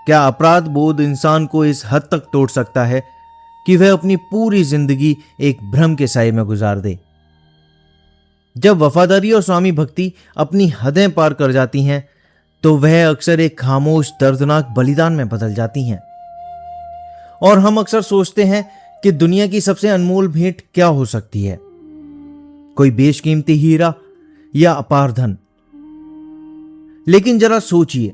क्या अपराध बोध इंसान को इस हद तक तोड़ सकता है कि वह अपनी पूरी जिंदगी एक भ्रम के साए में गुजार दे। जब वफादारी और स्वामी भक्ति अपनी हदें पार कर जाती हैं तो वह अक्सर एक खामोश दर्दनाक बलिदान में बदल जाती हैं। और हम अक्सर सोचते हैं कि दुनिया की सबसे अनमोल भेंट क्या हो सकती है, कोई बेशकीमती हीरा या अपार धन। लेकिन जरा सोचिए,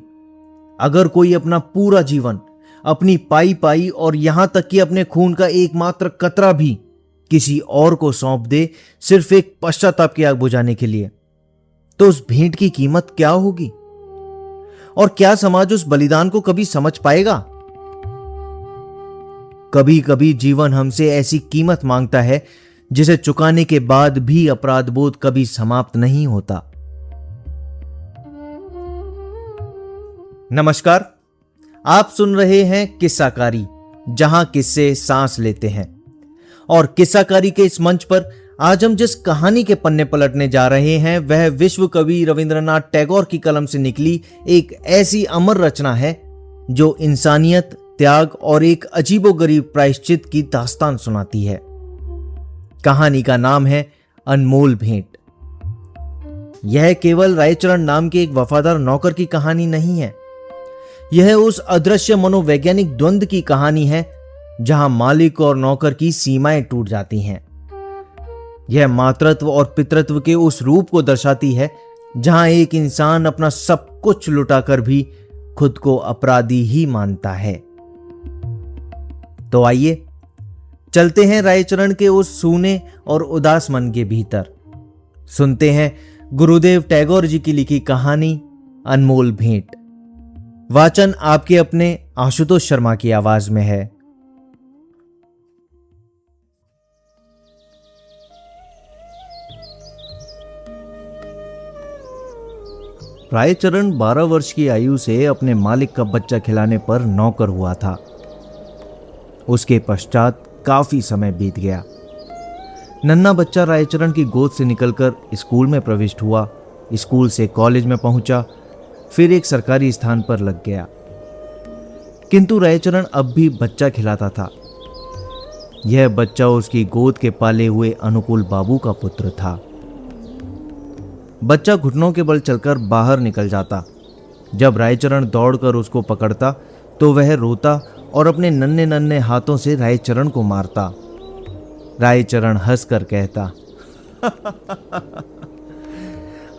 अगर कोई अपना पूरा जीवन, अपनी पाई पाई और यहां तक कि अपने खून का एकमात्र कतरा भी किसी और को सौंप दे सिर्फ एक पश्चाताप की आग बुझाने के लिए, तो उस भेंट की कीमत क्या होगी? और क्या समाज उस बलिदान को कभी समझ पाएगा? कभी कभी जीवन हमसे ऐसी कीमत मांगता है जिसे चुकाने के बाद भी अपराध बोध कभी समाप्त नहीं होता। नमस्कार, आप सुन रहे हैं किस्साकारी, जहां किस्से सांस लेते हैं। और किस्साकारी के इस मंच पर आज हम जिस कहानी के पन्ने पलटने जा रहे हैं वह विश्व कवि रविंद्रनाथ टैगोर की कलम से निकली एक ऐसी अमर रचना है जो इंसानियत, त्याग और एक अजीबोगरीब प्रायश्चित की दास्तान सुनाती है। कहानी का नाम है अनमोल भेंट। यह केवल रायचरण नाम के एक वफादार नौकर की कहानी नहीं है। यह उस अदृश्य मनोवैज्ञानिक द्वंद्व की कहानी है जहां मालिक और नौकर की सीमाएं टूट जाती हैं। यह मातृत्व और पितृत्व के उस रूप को दर्शाती है जहां एक इंसान अपना सब कुछ लुटाकर भी खुद को अपराधी ही मानता है। तो आइए चलते हैं रायचरण के उस सूने और उदास मन के भीतर। सुनते हैं गुरुदेव टैगोर जी की लिखी कहानी अनमोल भेंट। वाचन आपके अपने आशुतोष शर्मा की आवाज में है। रायचरण 12 वर्ष की आयु से अपने मालिक का बच्चा खिलाने पर नौकर हुआ था। उसके पश्चात काफी समय बीत गया। नन्हा बच्चा रायचरण की गोद से निकलकर स्कूल में प्रविष्ट हुआ, स्कूल से कॉलेज में पहुंचा, फिर एक सरकारी स्थान पर लग गया। किंतु रायचरण अब भी बच्चा खिलाता था। यह बच्चा उसकी गोद के पाले हुए अनुकूल बाबू का पुत्र था। बच्चा घुटनों के बल चलकर बाहर निकल जाता। जब रायचरण दौड़कर उसको पकड़ता तो वह रोता और अपने नन्हे नन्हे हाथों से रायचरण को मारता। रायचरण हंसकर कहता,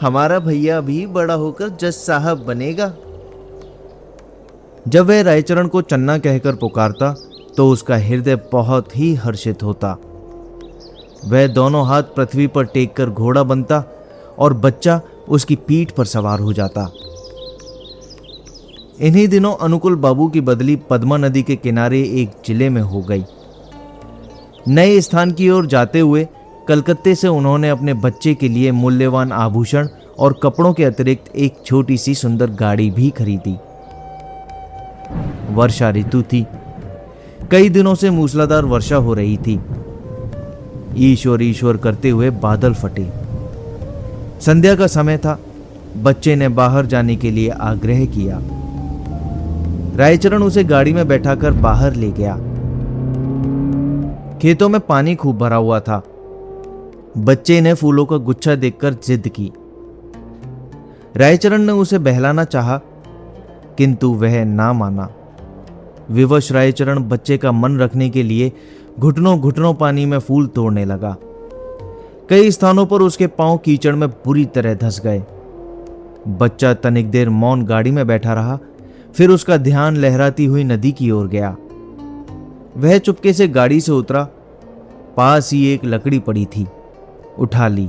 हमारा भैया भी बड़ा होकर जज साहब बनेगा। जब वह रायचरण को चन्ना कहकर पुकारता तो उसका हृदय बहुत ही हर्षित होता। वह दोनों हाथ पृथ्वी पर टेक कर घोड़ा बनता और बच्चा उसकी पीठ पर सवार हो जाता। इन्हीं दिनों अनुकूल बाबू की बदली पद्मा नदी के किनारे एक जिले में हो गई। नए स्थान की ओर जाते हुए कलकत्ते से उन्होंने अपने बच्चे के लिए मूल्यवान आभूषण और कपड़ों के अतिरिक्त एक छोटी सी सुंदर गाड़ी भी खरीदी। वर्षा ऋतु थी। कई दिनों से मूसलाधार वर्षा हो रही थी। ईश्वर ईश्वर करते हुए बादल फटे। संध्या का समय था। बच्चे ने बाहर जाने के लिए आग्रह किया। रायचरण उसे गाड़ी में बैठाकर बाहर ले गया। खेतों में पानी खूब भरा हुआ था। बच्चे ने फूलों का गुच्छा देखकर जिद की। रायचरण ने उसे बहलाना चाहा, किंतु वह ना माना। विवश रायचरण बच्चे का मन रखने के लिए घुटनों घुटनों पानी में फूल तोड़ने लगा। कई स्थानों पर उसके पांव कीचड़ में बुरी तरह धंस गए। बच्चा तनिक देर मौन गाड़ी में बैठा रहा, फिर उसका ध्यान लहराती हुई नदी की ओर गया। वह चुपके से गाड़ी से उतरा। पास ही एक लकड़ी पड़ी थी, उठा ली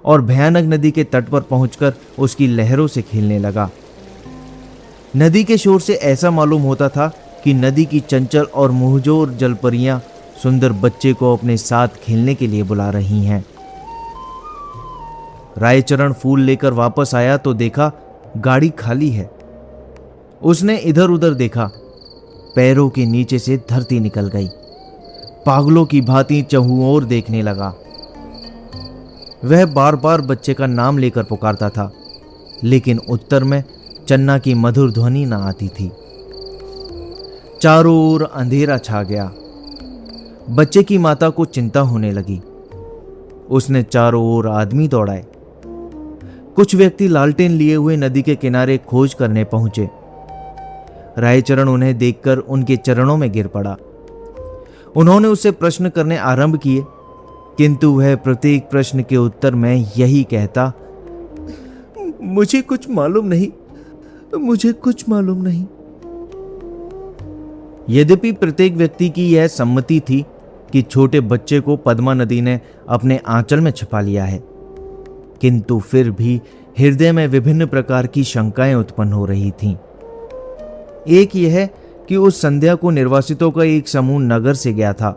और भयानक नदी के तट पर पहुंचकर उसकी लहरों से खेलने लगा। नदी के शोर से ऐसा मालूम होता था कि नदी की चंचल और मुहजोर जलपरियां सुंदर बच्चे को अपने साथ खेलने के लिए बुला रही हैं। रायचरण फूल लेकर वापस आया तो देखा गाड़ी खाली है। उसने इधर उधर देखा। पैरों के नीचे से धरती निकल गई। पागलों की भांति चहुओर देखने लगा। वह बार बार बच्चे का नाम लेकर पुकारता था, लेकिन उत्तर में चन्ना की मधुर ध्वनि न आती थी। चारों ओर अंधेरा छा गया। बच्चे की माता को चिंता होने लगी। उसने चारों ओर आदमी दौड़ाए। कुछ व्यक्ति लालटेन लिए हुए नदी के किनारे खोज करने पहुंचे। रायचरण उन्हें देखकर उनके चरणों में गिर पड़ा। उन्होंने उससे प्रश्न करने आरंभ किए, किंतु वह प्रत्येक प्रश्न के उत्तर में यही कहता, मुझे कुछ मालूम नहीं, मुझे कुछ मालूम नहीं। यद्यपि प्रत्येक व्यक्ति की यह सम्मति थी कि छोटे बच्चे को पद्मा नदी ने अपने आंचल में छिपा लिया है, किंतु फिर भी हृदय में विभिन्न प्रकार की शंकाएं उत्पन्न हो रही थीं। एक यह कि उस संध्या को निर्वासितों का एक समूह नगर से गया था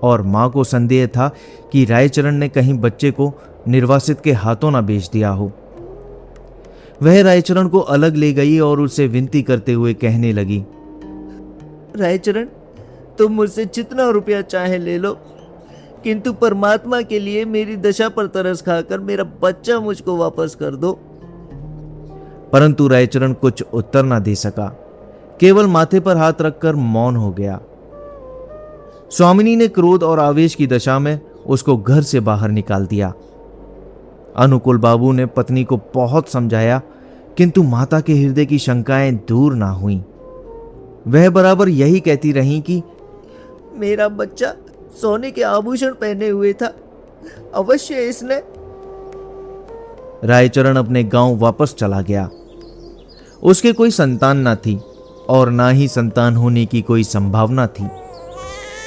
और मां को संदेह था कि रायचरण ने कहीं बच्चे को निर्वासित के हाथों न बेच दिया हो। वह रायचरण को अलग ले गई और उससे विनती करते हुए कहने लगी, रायचरण, तुम मुझसे जितना रुपया चाहे ले लो, किंतु परमात्मा के लिए मेरी दशा पर तरस खाकर मेरा बच्चा मुझको वापस कर दो। परंतु रायचरण कुछ उत्तर न दे सका, केवल माथे पर हाथ रखकर मौन हो गया। स्वामिनी ने क्रोध और आवेश की दशा में उसको घर से बाहर निकाल दिया। अनुकूल बाबू ने पत्नी को बहुत समझाया, किंतु माता के हृदय की शंकाएं दूर ना हुईं। वह बराबर यही कहती रही कि मेरा बच्चा सोने के आभूषण पहने हुए था, अवश्य इसने। रायचरण अपने गांव वापस चला गया। उसके कोई संतान ना थी और ना ही संतान होने की कोई संभावना थी,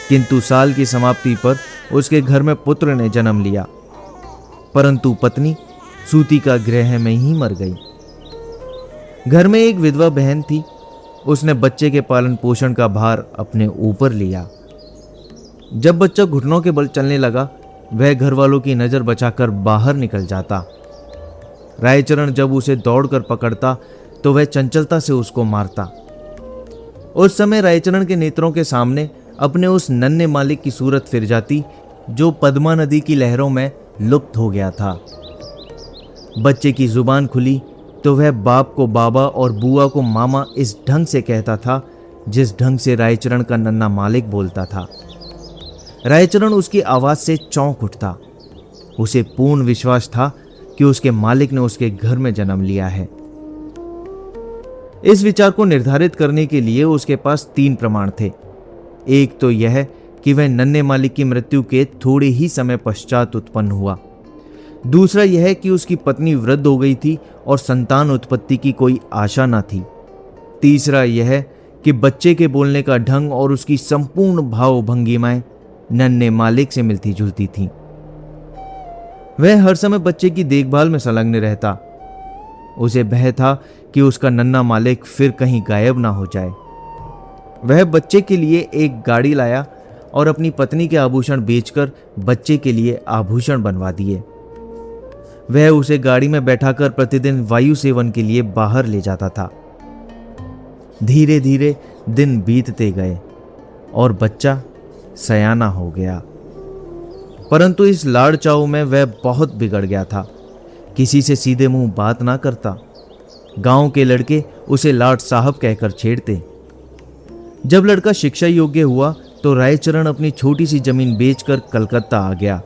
किंतु साल की समाप्ति पर उसके घर में पुत्र ने जन्म लिया, परंतु पत्नी सूती का गृह में ही मर गई। घर में एक विधवा बहन थी। उसने बच्चे के पालन पोषण का भार अपने ऊपर लिया। जब बच्चा घुटनों के बल चलने लगा, वह घर वालों की नजर बचाकर बाहर निकल जाता। रायचरण जब उसे दौड़कर पकड़ता तो वह चंचलता से उसको मारता। उस समय रायचरण के नेत्रों के सामने अपने उस नन्हे मालिक की सूरत फिर जाती जो पद्मा नदी की लहरों में लुप्त हो गया था। बच्चे की जुबान खुली तो वह बाप को बाबा और बुआ को मामा इस ढंग से कहता था जिस ढंग से रायचरण का नन्हा मालिक बोलता था। रायचरण उसकी आवाज से चौंक उठता। उसे पूर्ण विश्वास था कि उसके मालिक ने उसके घर में जन्म लिया है। इस विचार को निर्धारित करने के लिए उसके पास 3 प्रमाण थे। एक तो यह कि वह नन्हे मालिक की मृत्यु के थोड़े ही समय पश्चात उत्पन्न हुआ। दूसरा यह कि उसकी पत्नी वृद्ध हो गई थी और संतान उत्पत्ति की कोई आशा न थी। तीसरा यह कि बच्चे के बोलने का ढंग और उसकी संपूर्ण भाव भंगिमाएं नन्हे मालिक से मिलती जुलती थीं। वह हर समय बच्चे की देखभाल में संलग्न रहता। उसे भय था कि उसका नन्हा मालिक फिर कहीं गायब ना हो जाए। वह बच्चे के लिए एक गाड़ी लाया और अपनी पत्नी के आभूषण बेचकर बच्चे के लिए आभूषण बनवा दिए। वह उसे गाड़ी में बैठाकर प्रतिदिन वायु सेवन के लिए बाहर ले जाता था। धीरे धीरे दिन बीतते गए और बच्चा सयाना हो गया, परंतु इस लाड़ चाव में वह बहुत बिगड़ गया था। किसी से सीधे मुंह बात ना करता। गांव के लड़के उसे लाट साहब कहकर छेड़ते। जब लड़का शिक्षा योग्य हुआ तो रायचरण अपनी छोटी सी जमीन बेचकर कलकत्ता आ गया।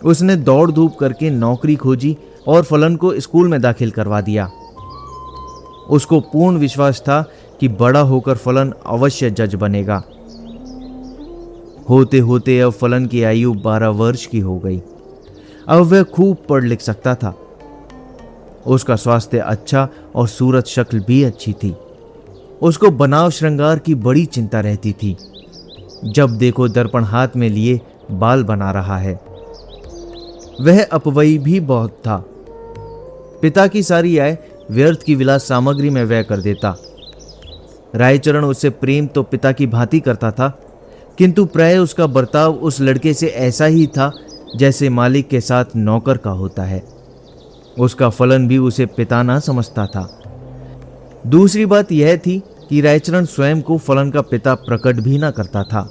उसने दौड़ धूप करके नौकरी खोजी और फलन को स्कूल में दाखिल करवा दिया। उसको पूर्ण विश्वास था कि बड़ा होकर फलन अवश्य जज बनेगा। होते होते अब फलन की आयु 12 वर्ष की हो गई। अब वह खूब पढ़ लिख सकता था। उसका स्वास्थ्य अच्छा और सूरत शक्ल भी अच्छी थी। उसको बनाव श्रृंगार की बड़ी चिंता रहती थी। जब देखो दर्पण हाथ में लिए बाल बना रहा है। वह अपव्ययी भी बहुत था। पिता की सारी आय व्यर्थ की विलास सामग्री में व्यय कर देता। रायचरण उससे प्रेम तो पिता की भांति करता था, किंतु प्राय उसका बर्ताव उस लड़के से ऐसा ही था जैसे मालिक के साथ नौकर का होता है। उसका फलन भी उसे पिता ना समझता था। दूसरी बात यह थी कि रायचरण स्वयं को फलन का पिता प्रकट भी ना करता था।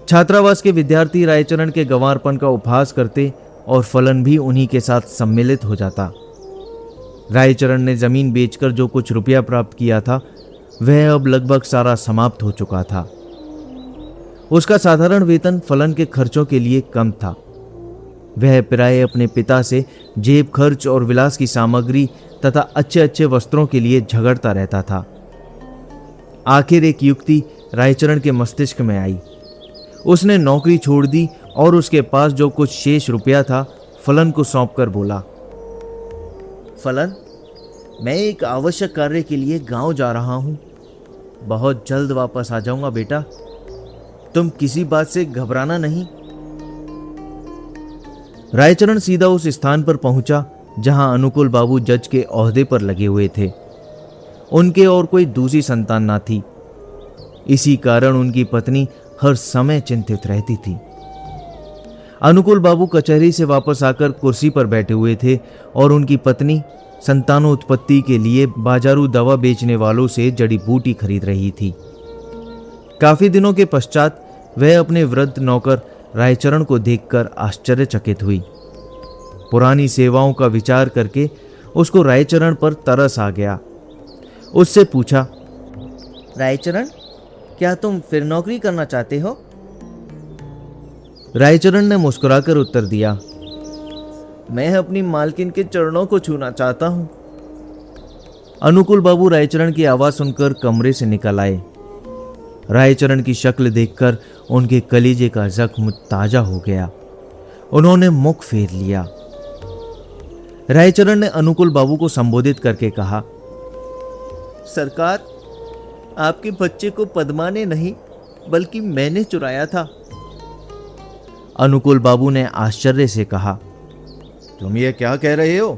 छात्रावास के विद्यार्थी रायचरण के गंवारपन का उपहास करते और फलन भी उन्हीं के साथ सम्मिलित हो जाता। रायचरण ने जमीन बेचकर जो कुछ रुपया प्राप्त किया था वह अब लगभग सारा समाप्त हो चुका था। उसका साधारण वेतन फलन के खर्चों के लिए कम था। वह प्राय अपने पिता से जेब खर्च और विलास की सामग्री तथा अच्छे अच्छे वस्त्रों के लिए झगड़ता रहता था। आखिर एक युक्ति रायचरण के मस्तिष्क में आई। उसने नौकरी छोड़ दी और उसके पास जो कुछ शेष रुपया था फलन को सौंपकर बोला, फलन, मैं एक आवश्यक कार्य के लिए गांव जा रहा हूं। बहुत जल्द वापस आ जाऊंगा बेटा। तुम किसी बात से घबराना नहीं। रायचरण सीधा उस स्थान पर पहुंचा जहां अनुकूल बाबू जज के ओहदे पर लगे हुए थे। उनके और कोई दूसरी संतान ना थी। इसी कारण उनकी पत्नी हर समय चिंतित रहती थी। अनुकूल बाबू कचहरी से वापस आकर कुर्सी पर बैठे हुए थे और उनकी पत्नी संतानोत्पत्ति के लिए बाजारू दवा बेचने वालों से जड़ी बूटी खरीद रही थी। काफी दिनों के पश्चात वह अपने वृद्ध नौकर रायचरण को देखकर आश्चर्यचकित हुई। पुरानी सेवाओं का विचार करके उसको रायचरण पर तरस आ गया। उससे पूछा, रायचरण, क्या तुम फिर नौकरी करना चाहते हो? रायचरण ने मुस्कुराकर उत्तर दिया, मैं अपनी मालकिन के चरणों को छूना चाहता हूं। अनुकूल बाबू रायचरण की आवाज सुनकर कमरे से निकल आए। रायचरण की शक्ल देखकर उनके कलीजे का जख्म ताजा हो गया। उन्होंने मुख फेर लिया। रायचरण ने अनुकूल बाबू को संबोधित करके कहा, सरकार, आपके बच्चे को पद्मा ने नहीं बल्कि मैंने चुराया था। अनुकूल बाबू ने आश्चर्य से कहा, तुम ये क्या कह रहे हो?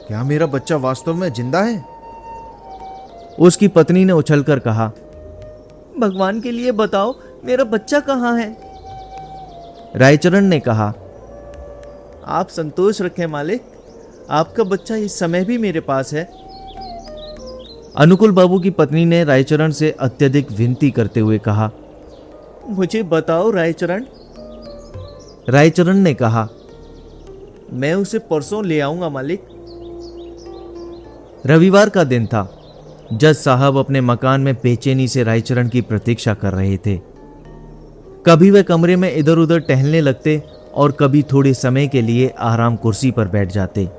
क्या मेरा बच्चा वास्तव में जिंदा है? उसकी पत्नी ने उछलकर कहा, भगवान के लिए बताओ, मेरा बच्चा कहां है? रायचरण ने कहा, आप संतोष रखें मालिक, आपका बच्चा इस समय भी मेरे पास है। अनुकूल बाबू की पत्नी ने रायचरण से अत्यधिक विनती करते हुए कहा, मुझे बताओ रायचरण। रायचरण ने कहा, मैं उसे परसों ले आऊंगा मालिक। रविवार का दिन था। जज साहब अपने मकान में बेचैनी से रायचरण की प्रतीक्षा कर रहे थे। कभी वे कमरे में इधर उधर टहलने लगते और कभी थोड़े समय के लिए आराम कुर्सी पर बैठ जाते।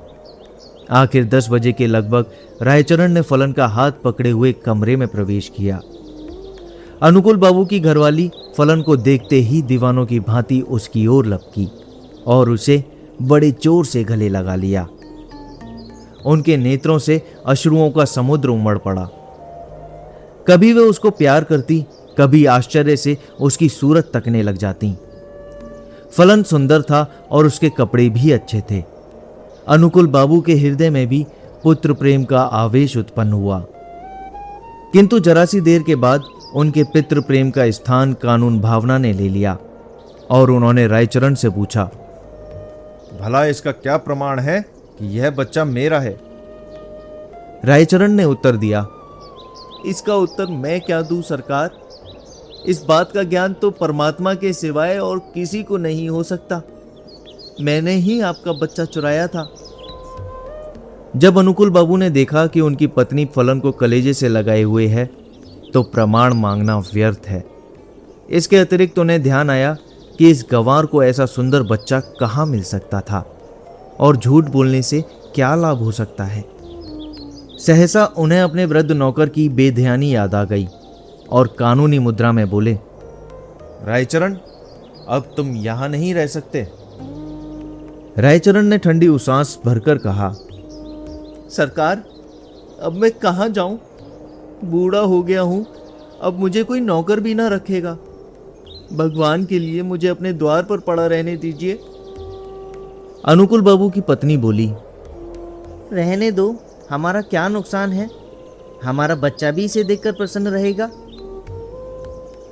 आखिर 10 बजे के लगभग रायचरण ने फलन का हाथ पकड़े हुए कमरे में प्रवेश किया। अनुकूल बाबू की घरवाली फलन को देखते ही दीवानों की भांति उसकी ओर लपकी और उसे बड़े जोर से गले लगा लिया। उनके नेत्रों से अश्रुओं का समुद्र उमड़ पड़ा। कभी वे उसको प्यार करती, कभी आश्चर्य से उसकी सूरत तकने लग जाती। फलन सुंदर था और उसके कपड़े भी अच्छे थे। अनुकूल बाबू के हृदय में भी पुत्र प्रेम का आवेश उत्पन्न हुआ। किंतु जरा सी देर के बाद उनके पितृ प्रेम का स्थान कानून भावना ने ले लिया और उन्होंने रायचरण से पूछा, भला इसका क्या प्रमाण है कि यह बच्चा मेरा है? रायचरण ने उत्तर दिया, इसका उत्तर मैं क्या दूं सरकार? इस बात का ज्ञान तो परमात्मा के सिवाय और किसी को नहीं हो सकता। मैंने ही आपका बच्चा चुराया था। जब अनुकूल बाबू ने देखा कि उनकी पत्नी फलन को कलेजे से लगाए हुए है तो प्रमाण मांगना व्यर्थ है। इसके अतिरिक्त उन्हें ध्यान आया कि इस गंवार को ऐसा सुंदर बच्चा कहां मिल सकता था और झूठ बोलने से क्या लाभ हो सकता है। सहसा उन्हें अपने वृद्ध नौकर की बेध्यानी याद आ गई और कानूनी मुद्रा में बोले, रायचरण, अब तुम यहां नहीं रह सकते। रायचरण ने ठंडी सांस भरकर कहा, सरकार, अब मैं कहां जाऊं? बूढ़ा हो गया हूं, अब मुझे कोई नौकर भी ना रखेगा। भगवान के लिए मुझे अपने द्वार पर पड़ा रहने दीजिए। अनुकूल बाबू की पत्नी बोली, रहने दो, हमारा क्या नुकसान है? हमारा बच्चा भी इसे देखकर प्रसन्न रहेगा।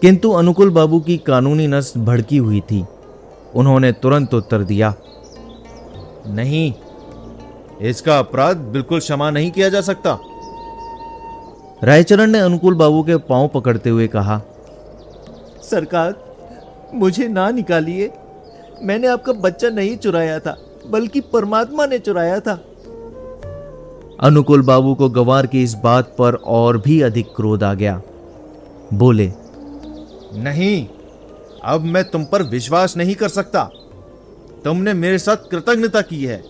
किंतु अनुकूल बाबू की कानूनी नस भड़की हुई थी। उन्होंने तुरंत उत्तर दिया, नहीं, इसका अपराध बिल्कुल क्षमा नहीं किया जा सकता। रायचरण ने अनुकूल बाबू के पांव पकड़ते हुए कहा, सरकार, मुझे ना निकालिए। मैंने आपका बच्चा नहीं चुराया था, बल्कि परमात्मा ने चुराया था। अनुकूल बाबू को गंवार की इस बात पर और भी अधिक क्रोध आ गया। बोले, नहीं, अब मैं तुम पर विश्वास नहीं कर सकता। तुमने मेरे साथ कृतज्ञता की है।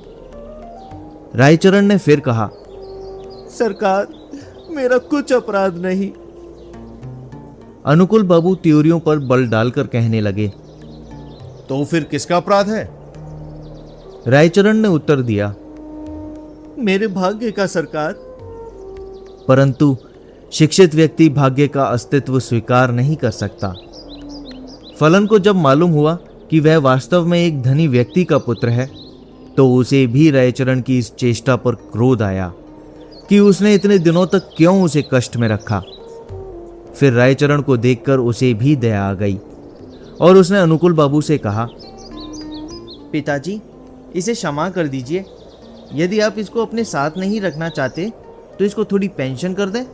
रायचरण ने फिर कहा, सरकार, मेरा कुछ अपराध नहीं। अनुकूल बाबू त्योरियों पर बल डालकर कहने लगे, तो फिर किसका अपराध है? रायचरण ने उत्तर दिया, मेरे भाग्य का, सरकार। परंतु शिक्षित व्यक्ति भाग्य का अस्तित्व स्वीकार नहीं कर सकता। फलन को जब मालूम हुआ कि वह वास्तव में एक धनी व्यक्ति का पुत्र है, तो उसे भी रायचरण की इस चेष्टा पर क्रोध आया कि उसने इतने दिनों तक क्यों उसे कष्ट में रखा। फिर रायचरण को देखकर उसे भी दया आ गई और उसने अनुकूल बाबू से कहा, पिताजी, इसे क्षमा कर दीजिए। यदि आप इसको अपने साथ नहीं रखना चाहते तो इसको थोड़ी पेंशन कर दें।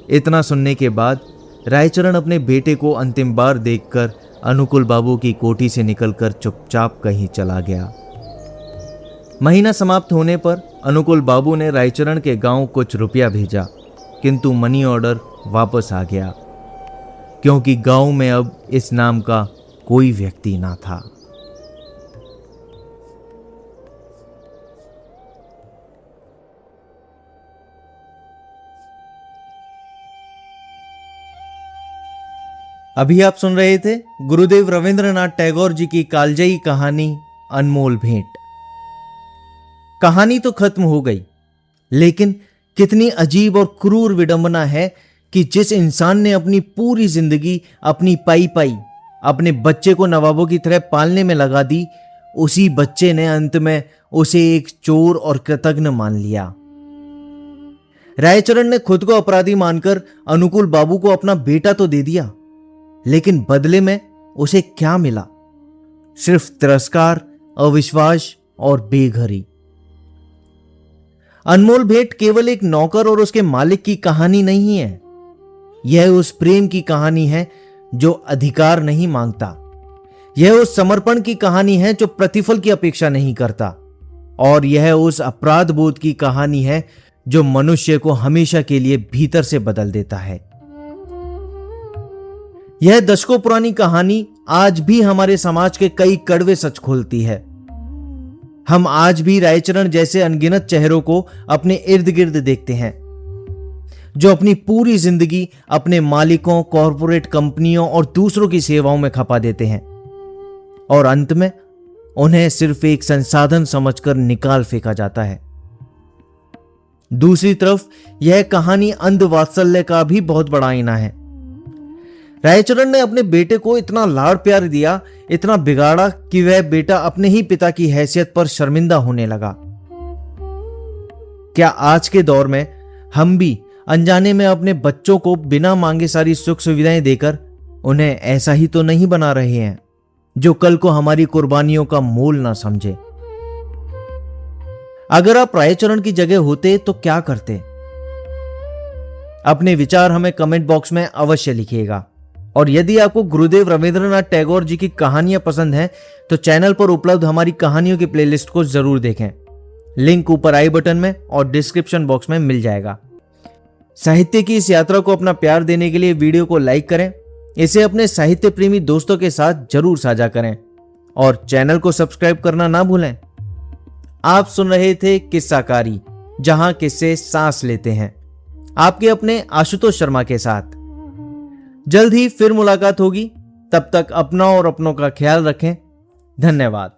इतना सुनने के बाद रायचरण अपने बेटे को अंतिम बार देखकर अनुकूल बाबू की कोठी से निकलकर चुपचाप कहीं चला गया। महीना समाप्त होने पर अनुकूल बाबू ने रायचरण के गांव कुछ रुपया भेजा, किंतु मनी ऑर्डर वापस आ गया, क्योंकि गांव में अब इस नाम का कोई व्यक्ति ना था। अभी आप सुन रहे थे गुरुदेव रविंद्रनाथ टैगोर जी की कालजयी कहानी अनमोल भेंट। कहानी तो खत्म हो गई, लेकिन कितनी अजीब और क्रूर विडंबना है कि जिस इंसान ने अपनी पूरी जिंदगी अपनी पाई पाई अपने बच्चे को नवाबों की तरह पालने में लगा दी, उसी बच्चे ने अंत में उसे एक चोर और कृतघ्न मान लिया। रायचरण ने खुद को अपराधी मानकर अनुकूल बाबू को अपना बेटा तो दे दिया, लेकिन बदले में उसे क्या मिला? सिर्फ तिरस्कार, अविश्वास और बेघरी। अनमोल भेंट केवल एक नौकर और उसके मालिक की कहानी नहीं है। यह उस प्रेम की कहानी है जो अधिकार नहीं मांगता। यह उस समर्पण की कहानी है जो प्रतिफल की अपेक्षा नहीं करता। और यह उस अपराध बोध की कहानी है जो मनुष्य को हमेशा के लिए भीतर से बदल देता है। यह दशकों पुरानी कहानी आज भी हमारे समाज के कई कड़वे सच खोलती है। हम आज भी रायचरण जैसे अनगिनत चेहरों को अपने इर्द गिर्द देखते हैं, जो अपनी पूरी जिंदगी अपने मालिकों, कॉरपोरेट कंपनियों और दूसरों की सेवाओं में खपा देते हैं और अंत में उन्हें सिर्फ एक संसाधन समझकर निकाल फेंका जाता है। दूसरी तरफ यह कहानी अंध वात्सल्य का भी बहुत बड़ा आईना है। रायचरण ने अपने बेटे को इतना लाड़ प्यार दिया, इतना बिगाड़ा कि वह बेटा अपने ही पिता की हैसियत पर शर्मिंदा होने लगा। क्या आज के दौर में हम भी अनजाने में अपने बच्चों को बिना मांगे सारी सुख सुविधाएं देकर उन्हें ऐसा ही तो नहीं बना रहे हैं जो कल को हमारी कुर्बानियों का मोल ना समझे? अगर आप रायचरण की जगह होते तो क्या करते? अपने विचार हमें कमेंट बॉक्स में अवश्य लिखिएगा। और यदि आपको गुरुदेव रविंद्रनाथ टैगोर जी की कहानियां पसंद हैं तो चैनल पर उपलब्ध हमारी कहानियों की प्लेलिस्ट को जरूर देखें। लिंक ऊपर आई बटन में और डिस्क्रिप्शन बॉक्स में मिल जाएगा। साहित्य की इस यात्रा को अपना प्यार देने के लिए वीडियो को लाइक करें, इसे अपने साहित्य प्रेमी दोस्तों के साथ जरूर साझा करें और चैनल को सब्सक्राइब करना ना भूलें। आप सुन रहे थे किस्साकारी, जहां किस्से सांस लेते हैं, आपके अपने आशुतोष शर्मा के साथ। जल्द ही फिर मुलाकात होगी। तब तक अपना और अपनों का ख्याल रखें। धन्यवाद।